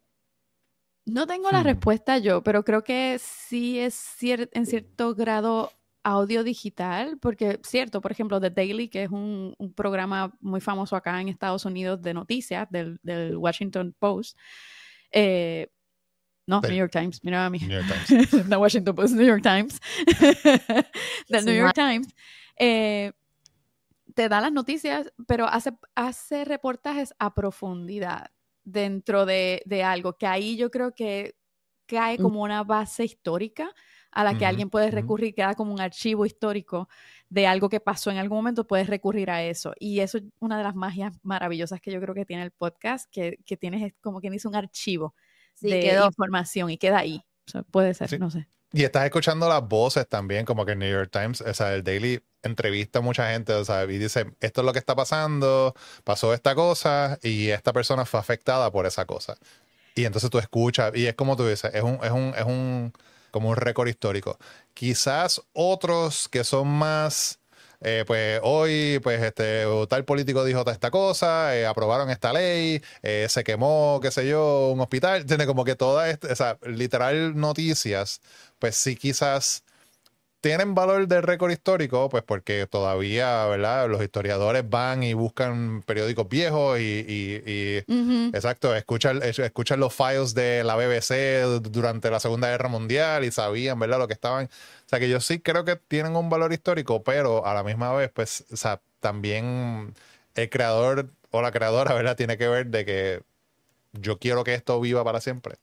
No tengo la respuesta yo, pero creo que sí es en cierto grado audio digital, porque cierto, por ejemplo, The Daily, que es un programa muy famoso acá en Estados Unidos de noticias del Washington Post, no, New York Times, mira a mí. New York Times. No Washington Post, New York Times. Del New York Times. te da las noticias, pero hace reportajes a profundidad dentro de algo, que ahí yo creo que cae como una base histórica a la que alguien puede recurrir, queda como un archivo histórico de algo que pasó en algún momento, puedes recurrir a eso. Y eso es una de las magias maravillosas que yo creo que tiene el podcast, que tienes como quien dice un archivo de información y queda ahí. O sea, puede ser, no sé. Y estás escuchando las voces también, como que el New York Times, o sea, el Daily entrevista a mucha gente, o sea, y dice, esto es lo que está pasando, pasó esta cosa y esta persona fue afectada por esa cosa. Y entonces tú escuchas, y es como tú dices, es como un récord histórico. Quizás otros que son más, pues hoy, pues tal político dijo esta cosa, aprobaron esta ley, se quemó, qué sé yo, un hospital. Tiene como que todas, o sea, literal noticias, pues sí quizás tienen valor de récord histórico, pues porque todavía, ¿verdad? Los historiadores van y buscan periódicos viejos y exacto, escuchan los files de la BBC durante la Segunda Guerra Mundial y sabían, ¿verdad? Lo que estaban. O sea, que yo sí creo que tienen un valor histórico, pero a la misma vez, pues, o sea, también el creador o la creadora, ¿verdad? Tiene que ver de que yo quiero que esto viva para siempre.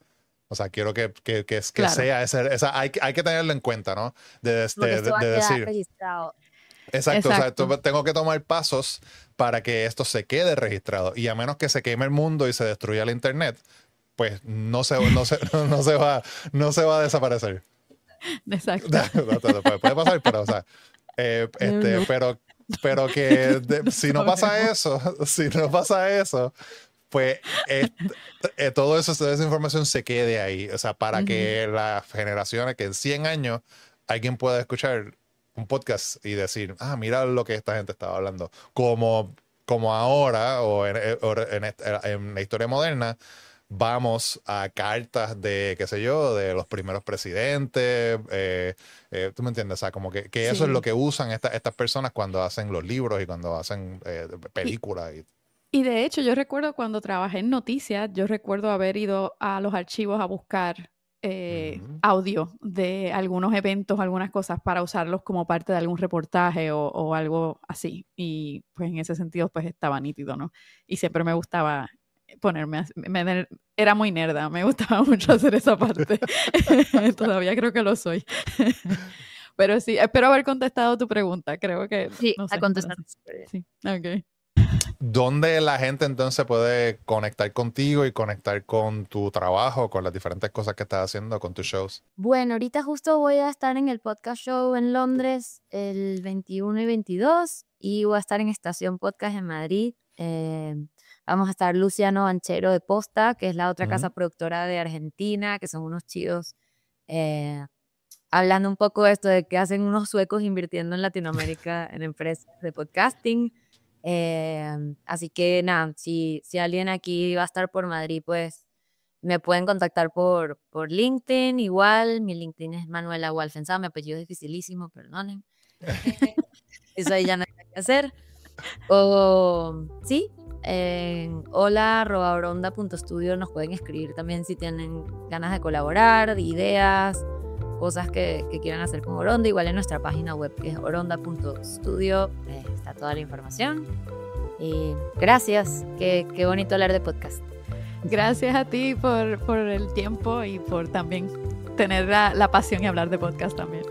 O sea, quiero que claro. Sea esa hay que tenerlo en cuenta, ¿no? De decir. Registrado. Exacto. O sea, tengo que tomar pasos para que esto se quede registrado. Y a menos que se queme el mundo y se destruya la internet, pues no se va a desaparecer. Exacto. Puede pasar, pero, o sea, pero que si no pasa eso, pues todo eso, toda esa información se quede ahí. O sea, para que las generaciones, que en 100 años alguien pueda escuchar un podcast y decir, mira lo que esta gente estaba hablando. Como ahora, o en la historia moderna, vamos a cartas de, qué sé yo, de los primeros presidentes. ¿Tú me entiendes? O sea, como que eso es lo que usan estas personas cuando hacen los libros y cuando hacen películas. Y de hecho, yo recuerdo cuando trabajé en noticias, yo recuerdo haber ido a los archivos a buscar audio de algunos eventos, algunas cosas, para usarlos como parte de algún reportaje o algo así. Y pues en ese sentido, pues estaba nítido, ¿no? Y siempre me gustaba ponerme era muy nerda, me gustaba mucho hacer esa parte. Todavía creo que lo soy. Pero sí, espero haber contestado tu pregunta, creo que... Sí, no sé, ha contestado. Sí, ok. ¿Dónde la gente entonces puede conectar contigo y conectar con tu trabajo, con las diferentes cosas que estás haciendo, con tus shows? Bueno, ahorita justo voy a estar en el podcast show en Londres el 21 y 22 y voy a estar en Estación Podcast en Madrid. Vamos a estar Luciano Banchero de Posta, que es la otra casa productora de Argentina, que son unos chicos hablando un poco de esto de que hacen unos suecos invirtiendo en Latinoamérica en empresas de podcasting. Así que nada, si alguien aquí va a estar por Madrid, pues me pueden contactar por LinkedIn. Igual, mi LinkedIn es Manuela Walfensá, mi apellido es dificilísimo, perdonen. Eso ahí ya no hay nada que hacer. O sí, en hola@oronda.studio nos pueden escribir también si tienen ganas de colaborar, ideas, cosas que quieran hacer con Oronda. Igual en nuestra página web, que es oronda.studio, está toda la información. Y gracias, qué bonito hablar de podcast. Gracias a ti por el tiempo y por también tener la pasión y hablar de podcast también.